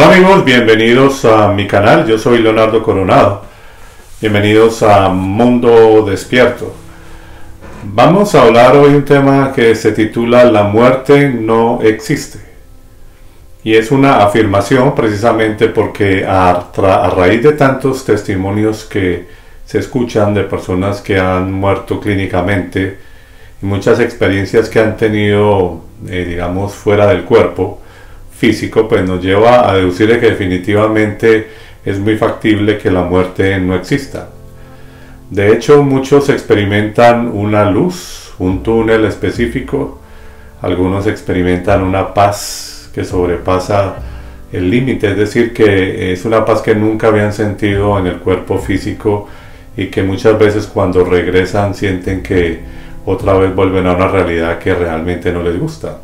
Hola amigos, bienvenidos a mi canal, yo soy Leonardo Coronado. Bienvenidos a Mundo Despierto. Vamos a hablar hoy un tema que se titula La muerte no existe. Y es una afirmación precisamente porque a raíz de tantos testimonios que se escuchan de personas que han muerto clínicamente y muchas experiencias que han tenido, digamos, fuera del cuerpo físico, pues nos lleva a deducir de que definitivamente es muy factible que la muerte no exista. De hecho, muchos experimentan una luz, un túnel específico, algunos experimentan una paz que sobrepasa el límite, es decir, que es una paz que nunca habían sentido en el cuerpo físico y que muchas veces cuando regresan sienten que otra vez vuelven a una realidad que realmente no les gusta.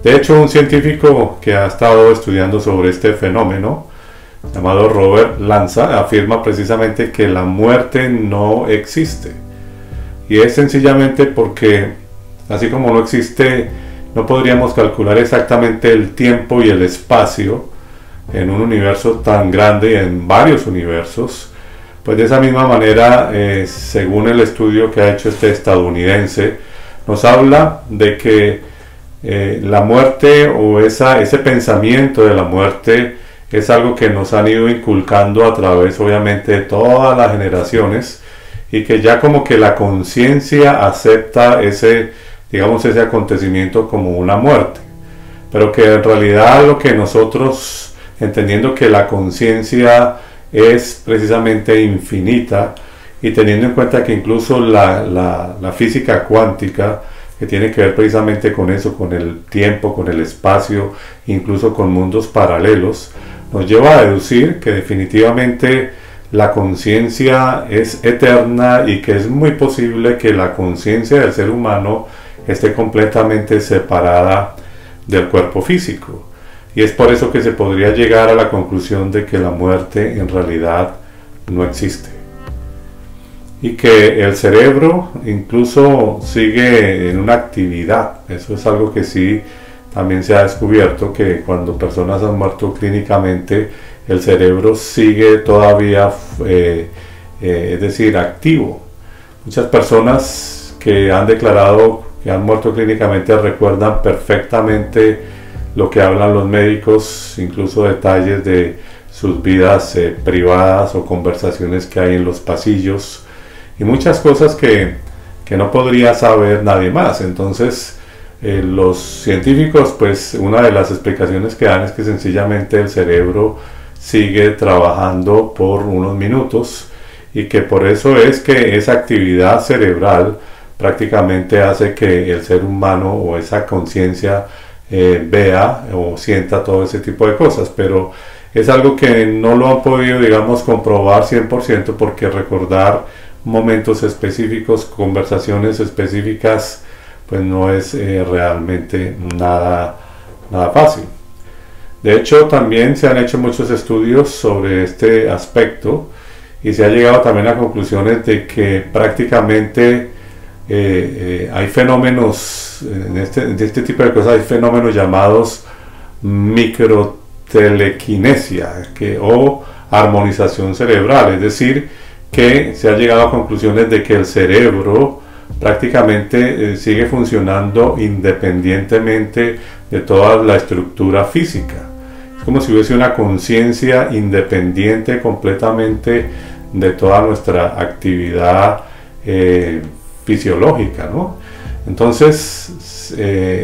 De hecho, un científico que ha estado estudiando sobre este fenómeno, llamado Robert Lanza, afirma precisamente que la muerte no existe. Y es sencillamente porque, así como no existe, no podríamos calcular exactamente el tiempo y el espacio en un universo tan grande y en varios universos. Pues de esa misma manera, según el estudio que ha hecho este estadounidense, nos habla de que la muerte o ese pensamiento de la muerte es algo que nos han ido inculcando a través obviamente de todas las generaciones y que ya como que la conciencia acepta ese acontecimiento como una muerte, pero que en realidad lo que nosotros, entendiendo que la conciencia es precisamente infinita y teniendo en cuenta que incluso la física cuántica, que tiene que ver precisamente con eso, con el tiempo, con el espacio, incluso con mundos paralelos, nos lleva a deducir que definitivamente la conciencia es eterna y que es muy posible que la conciencia del ser humano esté completamente separada del cuerpo físico. Y es por eso que se podría llegar a la conclusión de que la muerte en realidad no existe. Y que el cerebro incluso sigue en una actividad. Eso es algo que sí también se ha descubierto, que cuando personas han muerto clínicamente, el cerebro sigue todavía, es decir, activo. Muchas personas que han declarado que han muerto clínicamente recuerdan perfectamente lo que hablan los médicos, incluso detalles de sus vidas privadas o conversaciones que hay en los pasillos, y muchas cosas que no podría saber nadie más. Entonces los científicos, pues una de las explicaciones que dan es que sencillamente el cerebro sigue trabajando por unos minutos y que por eso es que esa actividad cerebral prácticamente hace que el ser humano o esa conciencia vea o sienta todo ese tipo de cosas, pero es algo que no lo han podido, digamos, comprobar 100%, porque recordar momentos específicos, conversaciones específicas, pues no es realmente nada fácil. De hecho, también se han hecho muchos estudios sobre este aspecto y se ha llegado también a conclusiones de que prácticamente hay fenómenos, de este tipo de cosas, hay fenómenos llamados microtelequinesia o armonización cerebral, es decir, que se ha llegado a conclusiones de que el cerebro prácticamente sigue funcionando independientemente de toda la estructura física. Es como si hubiese una conciencia independiente completamente de toda nuestra actividad fisiológica, ¿no? Entonces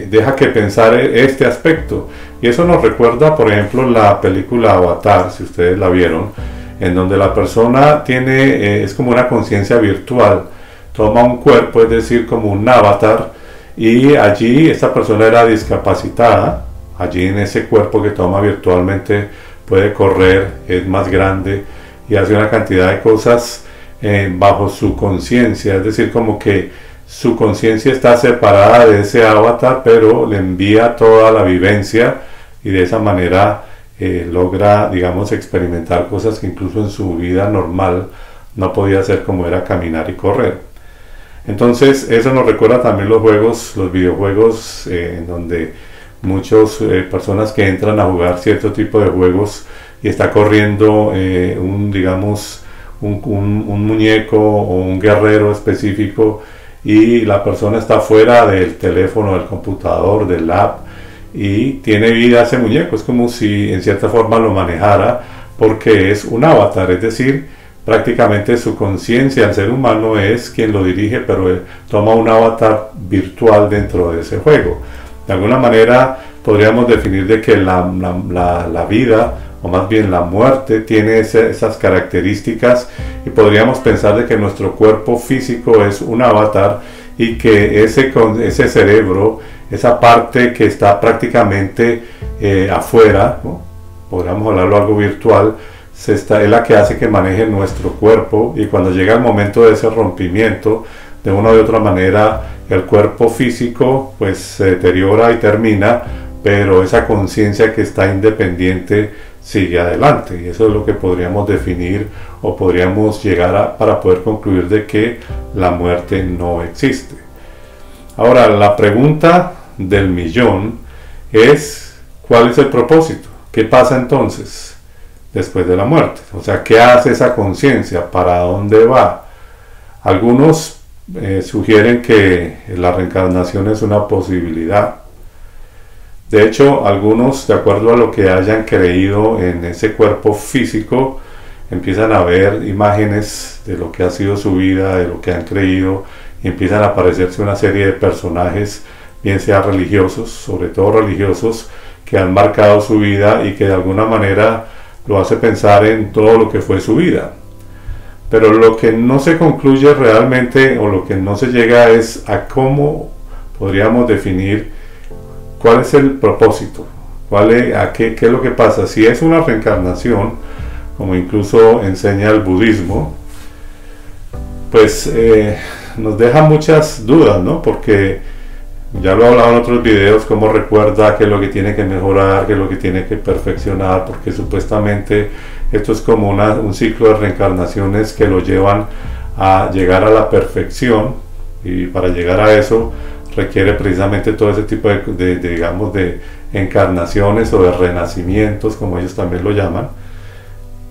deja que pensar este aspecto, y eso nos recuerda, por ejemplo, la película Avatar, si ustedes la vieron, en donde la persona tiene, es como una conciencia virtual, toma un cuerpo, es decir, como un avatar, y allí esta persona era discapacitada, allí en ese cuerpo que toma virtualmente puede correr, es más grande y hace una cantidad de cosas bajo su conciencia, es decir, como que su conciencia está separada de ese avatar, pero le envía toda la vivencia y de esa manera logra, digamos, experimentar cosas que incluso en su vida normal no podía hacer, como era caminar y correr. Entonces eso nos recuerda también los videojuegos en donde muchas personas que entran a jugar cierto tipo de juegos y está corriendo digamos, un muñeco o un guerrero específico, y la persona está fuera del teléfono, del computador, del app, y tiene vida ese muñeco. Es como si en cierta forma lo manejara, porque es un avatar, es decir, prácticamente su conciencia, el ser humano es quien lo dirige, pero él toma un avatar virtual dentro de ese juego. De alguna manera podríamos definir de que la vida, o más bien la muerte, tiene esas características, y podríamos pensar de que nuestro cuerpo físico es un avatar, y que ese cerebro, esa parte que está prácticamente afuera, ¿no? Podríamos hablarlo algo virtual, es la que hace que maneje nuestro cuerpo, y cuando llega el momento de ese rompimiento, de una u otra manera, el cuerpo físico pues se deteriora y termina, pero esa conciencia que está independiente sigue adelante, y eso es lo que podríamos definir, o podríamos llegar para poder concluir de que la muerte no existe. Ahora, la pregunta del millón es: ¿cuál es el propósito? ¿Qué pasa entonces después de la muerte? O sea, ¿qué hace esa conciencia? ¿Para dónde va? Algunos sugieren que la reencarnación es una posibilidad. De hecho, algunos, de acuerdo a lo que hayan creído en ese cuerpo físico, empiezan a ver imágenes de lo que ha sido su vida, de lo que han creído, y empiezan a aparecerse una serie de personajes, bien sea religiosos, sobre todo religiosos, que han marcado su vida y que de alguna manera lo hace pensar en todo lo que fue su vida. Pero lo que no se concluye realmente, o lo que no se llega, es a cómo podríamos definir cuál es el propósito, qué es lo que pasa. Si es una reencarnación, como incluso enseña el budismo, pues nos deja muchas dudas, ¿no? Porque ya lo he hablado en otros videos, cómo recuerda qué es lo que tiene que mejorar, qué es lo que tiene que perfeccionar, porque supuestamente esto es como un ciclo de reencarnaciones que lo llevan a llegar a la perfección, y para llegar a eso requiere precisamente todo ese tipo digamos, de encarnaciones o de renacimientos, como ellos también lo llaman.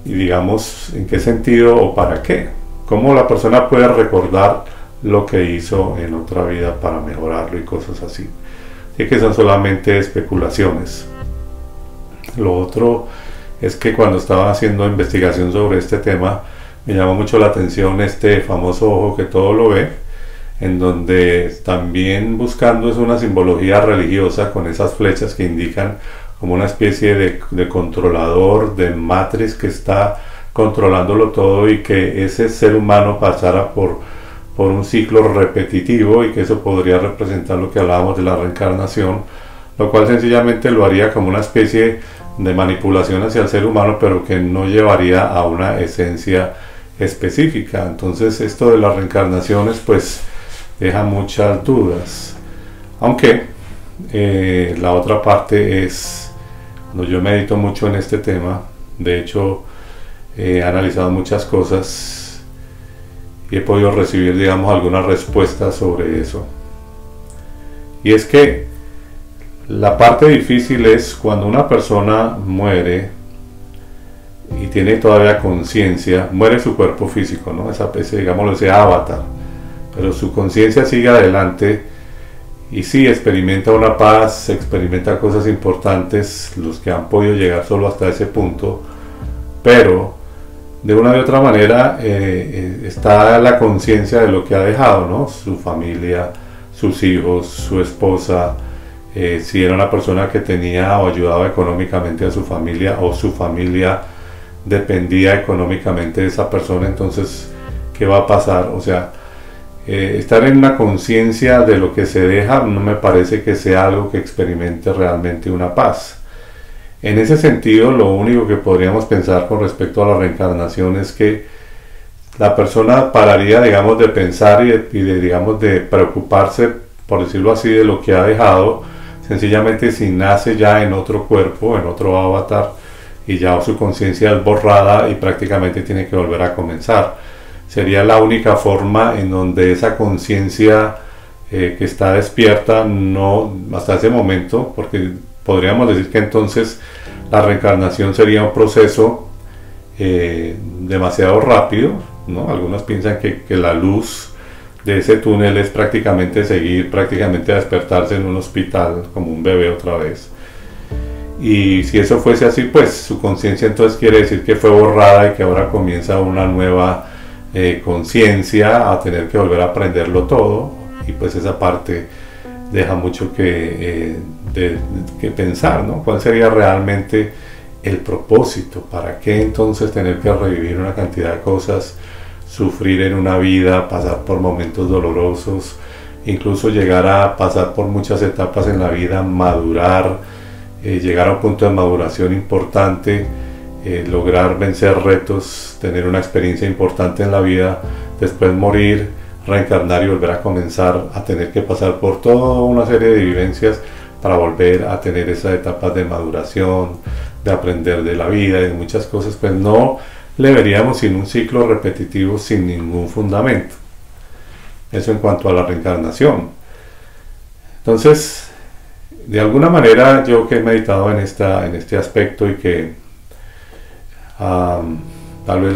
Y digamos, ¿en qué sentido o para qué? ¿Cómo la persona puede recordar lo que hizo en otra vida para mejorarlo y cosas así? Así que son solamente especulaciones. Lo otro es que cuando estaba haciendo investigación sobre este tema, me llamó mucho la atención este famoso ojo que todo lo ve, en donde también buscando es una simbología religiosa con esas flechas que indican como una especie de controlador, de matriz que está controlándolo todo, y que ese ser humano pasara por un ciclo repetitivo, y que eso podría representar lo que hablábamos de la reencarnación, lo cual sencillamente lo haría como una especie de manipulación hacia el ser humano, pero que no llevaría a una esencia específica. Entonces esto de las reencarnaciones pues deja muchas dudas, aunque la otra parte es, cuando yo medito mucho en este tema, de hecho he analizado muchas cosas y he podido recibir, digamos, algunas respuestas sobre eso. Y es que la parte difícil es cuando una persona muere y tiene todavía conciencia, muere su cuerpo físico, ¿no? Digámoslo, ese avatar, pero su conciencia sigue adelante, y sí experimenta una paz, experimenta cosas importantes, los que han podido llegar solo hasta ese punto, pero de una u otra manera está la conciencia de lo que ha dejado, ¿no? Su familia, sus hijos, su esposa, si era una persona que tenía o ayudaba económicamente a su familia, o su familia dependía económicamente de esa persona, entonces ¿qué va a pasar? O sea, estar en una conciencia de lo que se deja no me parece que sea algo que experimente realmente una paz. En ese sentido, lo único que podríamos pensar con respecto a la reencarnación es que la persona pararía, digamos, de pensar digamos, de preocuparse, por decirlo así, de lo que ha dejado, sencillamente si nace ya en otro cuerpo, en otro avatar, y ya su conciencia es borrada y prácticamente tiene que volver a comenzar. Sería la única forma en donde esa conciencia que está despierta, no hasta ese momento, porque podríamos decir que entonces la reencarnación sería un proceso demasiado rápido, ¿no? Algunos piensan que la luz de ese túnel es prácticamente prácticamente despertarse en un hospital como un bebé otra vez. Y si eso fuese así, pues su conciencia entonces quiere decir que fue borrada y que ahora comienza una nueva conciencia a tener que volver a aprenderlo todo, y pues esa parte deja mucho que pensar, ¿no? ¿Cuál sería realmente el propósito? ¿Para qué entonces tener que revivir una cantidad de cosas, sufrir en una vida, pasar por momentos dolorosos, incluso llegar a pasar por muchas etapas en la vida, madurar, llegar a un punto de maduración importante, lograr vencer retos, tener una experiencia importante en la vida, después morir, reencarnar y volver a comenzar a tener que pasar por toda una serie de vivencias para volver a tener esas etapas de maduración, de aprender de la vida y de muchas cosas? Pues no le veríamos sin un ciclo repetitivo sin ningún fundamento. Eso en cuanto a la reencarnación. Entonces, de alguna manera, yo que he meditado en este aspecto y que tal vez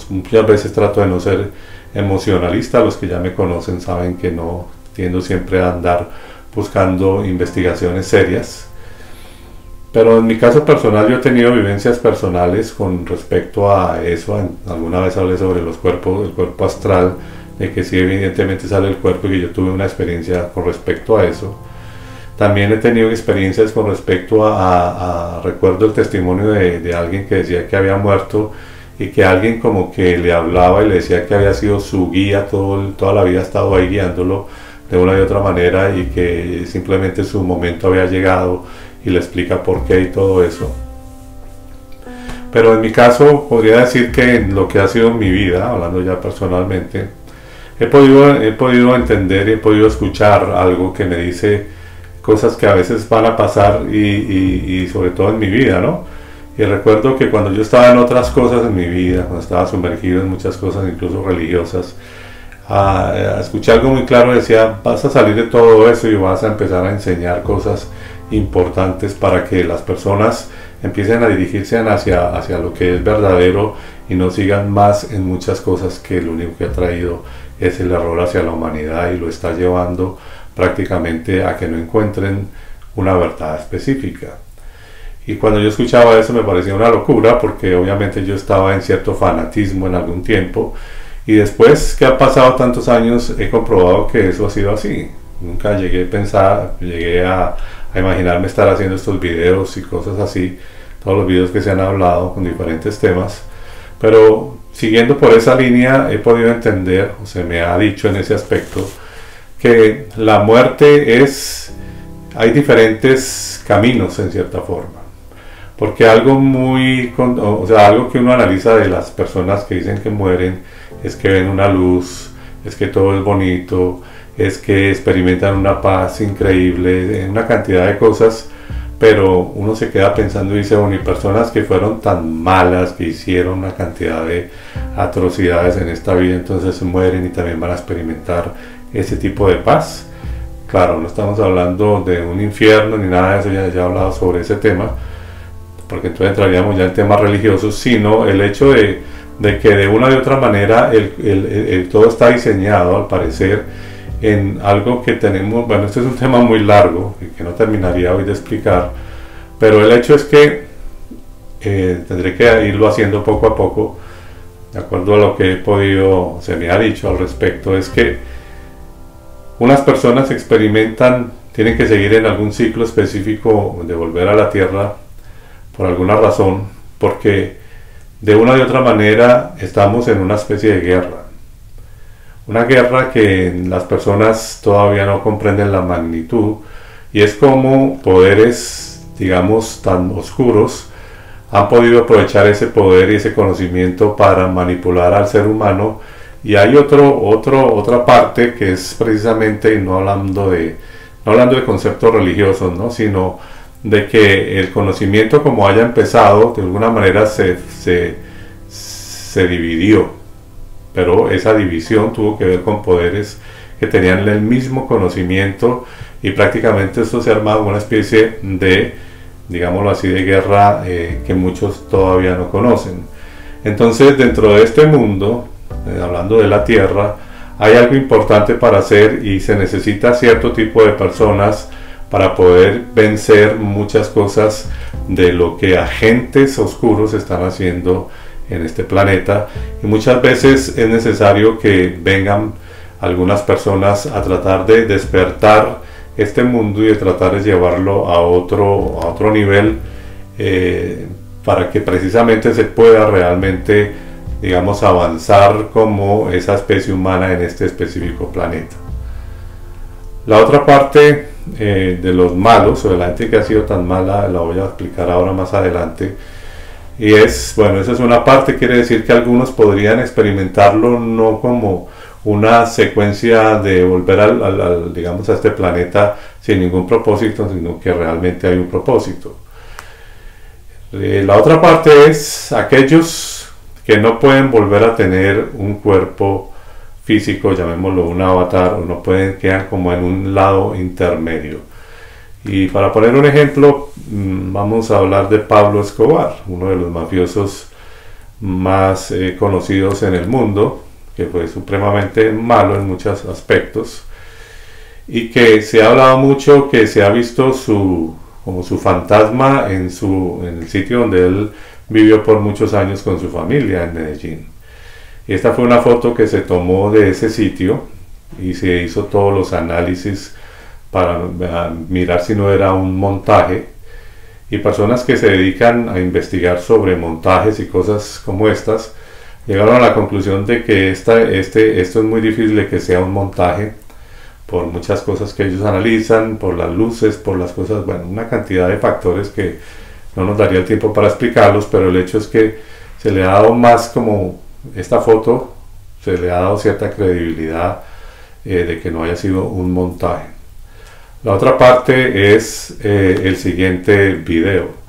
muchas veces trato de no ser emocionalista, los que ya me conocen saben que no tiendo siempre a andar buscando investigaciones serias, pero en mi caso personal yo he tenido vivencias personales con respecto a eso. Alguna vez hablé sobre los cuerpos, el cuerpo astral, de que sí evidentemente sale el cuerpo, y que yo tuve una experiencia con respecto a eso. También he tenido experiencias con respecto recuerdo el testimonio de alguien que decía que había muerto y que alguien como que le hablaba y le decía que había sido su guía, toda la vida ha estado ahí guiándolo de una y otra manera, y que simplemente su momento había llegado y le explica por qué y todo eso. Pero en mi caso podría decir que en lo que ha sido mi vida, hablando ya personalmente, he podido entender y he podido escuchar algo que me dice cosas que a veces van a pasar, y sobre todo en mi vida, ¿no? Y recuerdo que cuando yo estaba en otras cosas en mi vida, cuando estaba sumergido en muchas cosas, incluso religiosas, escuché algo muy claro. Decía: vas a salir de todo eso y vas a empezar a enseñar cosas importantes para que las personas empiecen a dirigirse hacia lo que es verdadero y no sigan más en muchas cosas que lo único que ha traído es el error hacia la humanidad, y lo está llevando prácticamente a que no encuentren una verdad específica. Y cuando yo escuchaba eso me parecía una locura, porque obviamente yo estaba en cierto fanatismo en algún tiempo, y después que han pasado tantos años he comprobado que eso ha sido así. Nunca llegué a imaginarme estar haciendo estos videos y cosas así, todos los videos que se han hablado con diferentes temas, pero siguiendo por esa línea he podido entender, o se me ha dicho en ese aspecto, que la muerte hay diferentes caminos en cierta forma. Porque algo que uno analiza de las personas que dicen que mueren es que ven una luz, es que todo es bonito, es que experimentan una paz increíble, una cantidad de cosas, pero uno se queda pensando y dice: bueno, y personas que fueron tan malas, que hicieron una cantidad de atrocidades en esta vida, entonces mueren y también van a experimentar ese tipo de paz. Claro, no estamos hablando de un infierno ni nada de eso, ya he hablado sobre ese tema, porque entonces entraríamos ya en temas religiosos, sino el hecho de que de una u otra manera todo está diseñado, al parecer, en algo que tenemos. Bueno, este es un tema muy largo y que no terminaría hoy de explicar, pero el hecho es que tendré que irlo haciendo poco a poco, de acuerdo a lo que se me ha dicho al respecto. Es que unas personas tienen que seguir en algún ciclo específico de volver a la Tierra por alguna razón, porque de una u otra manera estamos en una especie de guerra. Una guerra que las personas todavía no comprenden la magnitud, y es como poderes, digamos, tan oscuros han podido aprovechar ese poder y ese conocimiento para manipular al ser humano. Y hay otra parte que es precisamente, no hablando de conceptos religiosos, ¿no?, sino de que el conocimiento, como haya empezado, de alguna manera se dividió, pero esa división tuvo que ver con poderes que tenían el mismo conocimiento, y prácticamente esto se armaba una especie de, digámoslo así, de guerra que muchos todavía no conocen. Entonces, dentro de este mundo, hablando de la Tierra, hay algo importante para hacer, y se necesita cierto tipo de personas para poder vencer muchas cosas de lo que agentes oscuros están haciendo en este planeta, y muchas veces es necesario que vengan algunas personas a tratar de despertar este mundo y de tratar de llevarlo a otro nivel, para que precisamente se pueda realmente, digamos, avanzar como esa especie humana en este específico planeta. La otra parte de los malos, o de la gente que ha sido tan mala, la voy a explicar ahora más adelante. Y es, bueno, esa es una parte, quiere decir que algunos podrían experimentarlo no como una secuencia de volver digamos, a este planeta sin ningún propósito, sino que realmente hay un propósito. La otra parte es aquellos que no pueden volver a tener un cuerpo físico, llamémoslo un avatar, o no pueden, quedan como en un lado intermedio. Y para poner un ejemplo, vamos a hablar de Pablo Escobar, uno de los mafiosos más conocidos en el mundo, que fue supremamente malo en muchos aspectos, y que se ha hablado mucho, que se ha visto como su fantasma en el sitio donde él vivió por muchos años con su familia en Medellín. Y esta fue una foto que se tomó de ese sitio, y se hizo todos los análisis para mirar si no era un montaje, y personas que se dedican a investigar sobre montajes y cosas como estas llegaron a la conclusión de que esto es muy difícil de que sea un montaje, por muchas cosas que ellos analizan, por las luces, por las cosas, bueno, una cantidad de factores que no nos daría el tiempo para explicarlos, pero el hecho es que se le ha dado más, como esta foto, se le ha dado cierta credibilidad de que no haya sido un montaje. La otra parte es el siguiente video.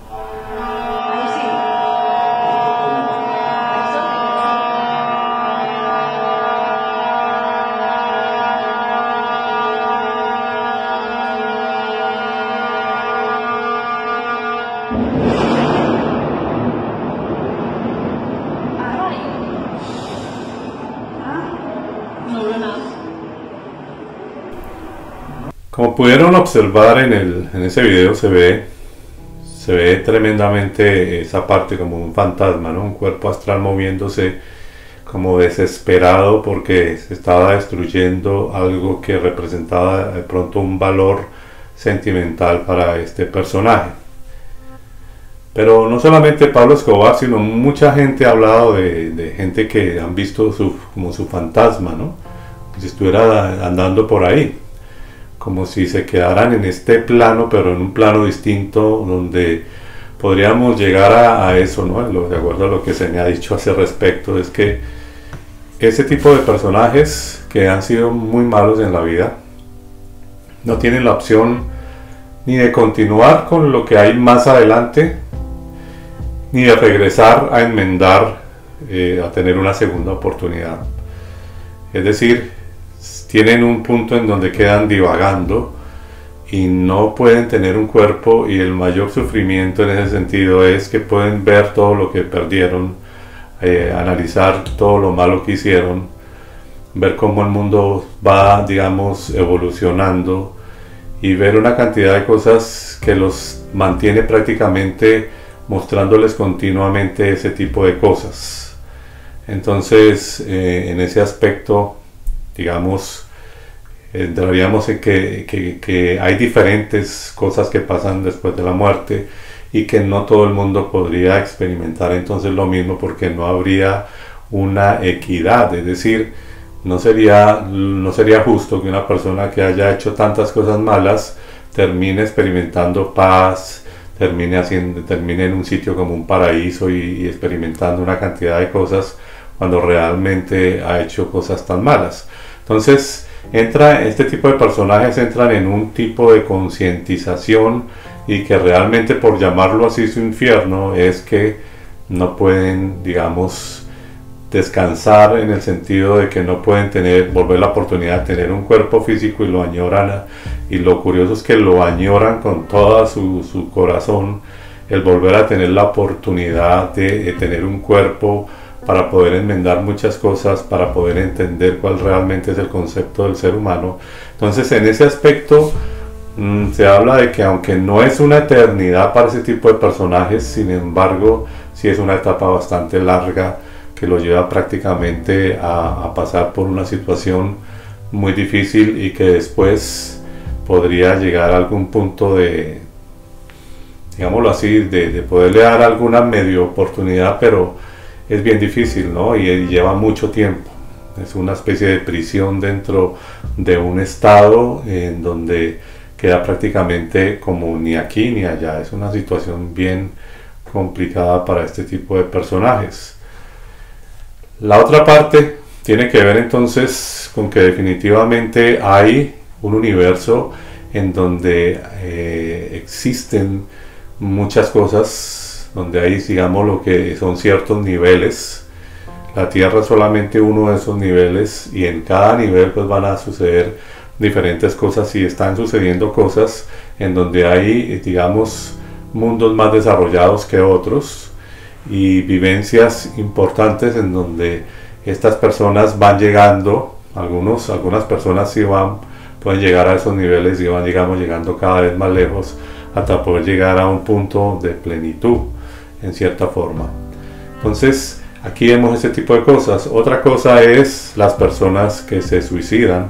Como pudieron observar en ese video, se ve tremendamente esa parte como un fantasma, ¿no? Un cuerpo astral moviéndose como desesperado porque se estaba destruyendo algo que representaba de pronto un valor sentimental para este personaje. Pero no solamente Pablo Escobar, sino mucha gente ha hablado de gente que han visto como su fantasma, ¿no? Si estuviera andando por ahí, como si se quedaran en este plano, pero en un plano distinto, donde podríamos llegar a eso, ¿no? De acuerdo a lo que se me ha dicho hace respecto, es que ese tipo de personajes que han sido muy malos en la vida no tienen la opción ni de continuar con lo que hay más adelante, ni de regresar a enmendar, a tener una segunda oportunidad. Es decir, tienen un punto en donde quedan divagando y no pueden tener un cuerpo, y el mayor sufrimiento en ese sentido es que pueden ver todo lo que perdieron, analizar todo lo malo que hicieron, ver cómo el mundo va, digamos, evolucionando, y ver una cantidad de cosas que los mantiene prácticamente mostrándoles continuamente ese tipo de cosas. Entonces, en ese aspecto, digamos, entraríamos en que hay diferentes cosas que pasan después de la muerte, y que no todo el mundo podría experimentar entonces lo mismo, porque no habría una equidad. Es decir, no sería justo que una persona que haya hecho tantas cosas malas termine experimentando paz, termine en un sitio como un paraíso y experimentando una cantidad de cosas, cuando realmente ha hecho cosas tan malas. Entonces, este tipo de personajes entran en un tipo de concientización, y que realmente, por llamarlo así, su infierno es que no pueden, digamos, descansar en el sentido de que no pueden volver la oportunidad de tener un cuerpo físico y lo añoran, y lo curioso es que lo añoran con todo su corazón, el volver a tener la oportunidad de tener un cuerpo para poder enmendar muchas cosas, para poder entender cuál realmente es el concepto del ser humano. Entonces, en ese aspecto se habla de que aunque no es una eternidad para ese tipo de personajes, sin embargo sí es una etapa bastante larga que lo lleva prácticamente a pasar por una situación muy difícil, y que después podría llegar a algún punto de, digámoslo así, de poderle dar alguna medio oportunidad, pero es bien difícil, ¿no? Y lleva mucho tiempo. Es una especie de prisión dentro de un estado en donde queda prácticamente como ni aquí ni allá. Es una situación bien complicada para este tipo de personajes. La otra parte tiene que ver entonces con que definitivamente hay un universo en donde existen muchas cosas, donde hay, digamos, lo que son ciertos niveles. La Tierra es solamente uno de esos niveles, y en cada nivel pues van a suceder diferentes cosas, y están sucediendo cosas en donde hay, digamos, mundos más desarrollados que otros, y vivencias importantes en donde estas personas van llegando. Algunas personas sí pueden llegar a esos niveles y van, digamos, llegando cada vez más lejos hasta poder llegar a un punto de plenitud en cierta forma. Entonces aquí vemos este tipo de cosas. Otra cosa es las personas que se suicidan.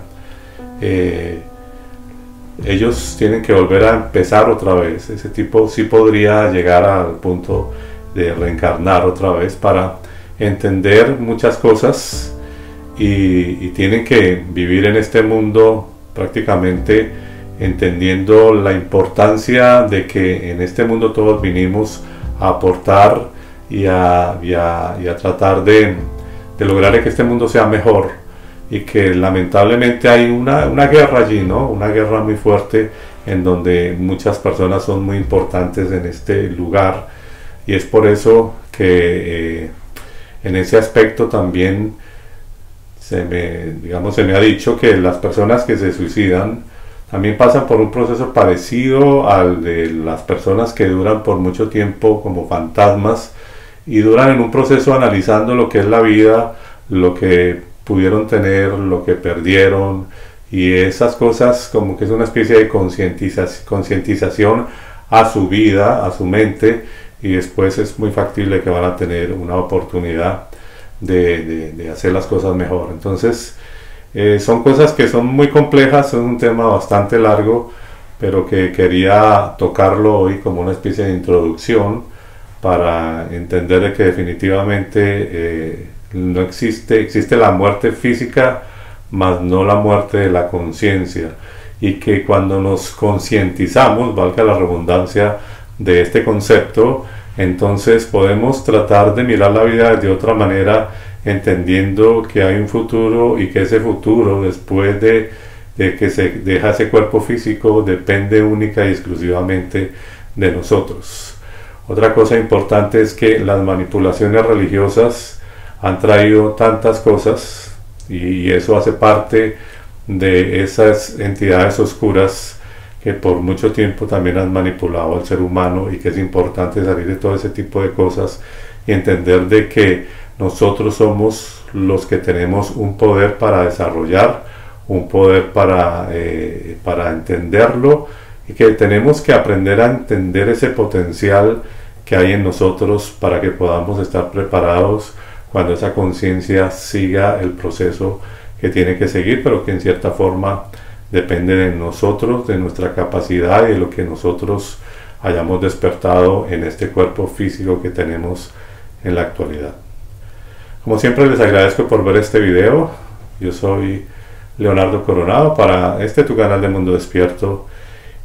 Ellos tienen que volver a empezar otra vez. Ese tipo sí podría llegar al punto de reencarnar otra vez para entender muchas cosas, y tienen que vivir en este mundo prácticamente entendiendo la importancia de que en este mundo todos vinimos a aportar y a tratar de lograr que este mundo sea mejor, y que lamentablemente hay una guerra allí, ¿no? Una guerra muy fuerte en donde muchas personas son muy importantes en este lugar, y es por eso que en ese aspecto también se me ha dicho que las personas que se suicidan también pasan por un proceso parecido al de las personas que duran por mucho tiempo como fantasmas, y duran en un proceso analizando lo que es la vida, lo que pudieron tener, lo que perdieron, y esas cosas, como que es una especie de concientización a su vida, a su mente, y después es muy factible que van a tener una oportunidad de hacer las cosas mejor. Entonces son cosas que son muy complejas, es un tema bastante largo, pero que quería tocarlo hoy como una especie de introducción para entender que definitivamente no existe la muerte física, más no la muerte de la conciencia, y que cuando nos concientizamos, valga la redundancia, de este concepto, entonces podemos tratar de mirar la vida de otra manera, entendiendo que hay un futuro, y que ese futuro, después de que se deja ese cuerpo físico, depende única y exclusivamente de nosotros. Otra cosa importante es que las manipulaciones religiosas han traído tantas cosas, y eso hace parte de esas entidades oscuras que por mucho tiempo también han manipulado al ser humano, y que es importante salir de todo ese tipo de cosas y entender de que nosotros somos los que tenemos un poder para desarrollar, un poder para entenderlo, y que tenemos que aprender a entender ese potencial que hay en nosotros para que podamos estar preparados cuando esa conciencia siga el proceso que tiene que seguir, pero que en cierta forma depende de nosotros, de nuestra capacidad y de lo que nosotros hayamos despertado en este cuerpo físico que tenemos en la actualidad. Como siempre, les agradezco por ver este video. Yo soy Leonardo Coronado para tu canal de Mundo Despierto,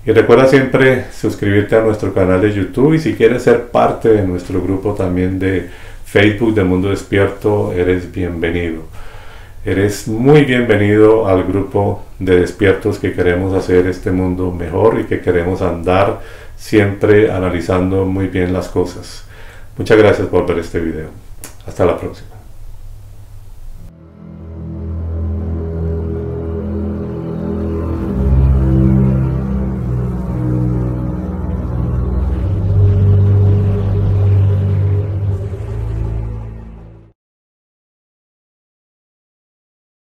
y recuerda siempre suscribirte a nuestro canal de YouTube, y si quieres ser parte de nuestro grupo también de Facebook de Mundo Despierto, eres bienvenido. Eres muy bienvenido al grupo de despiertos que queremos hacer este mundo mejor, y que queremos andar siempre analizando muy bien las cosas. Muchas gracias por ver este video. Hasta la próxima.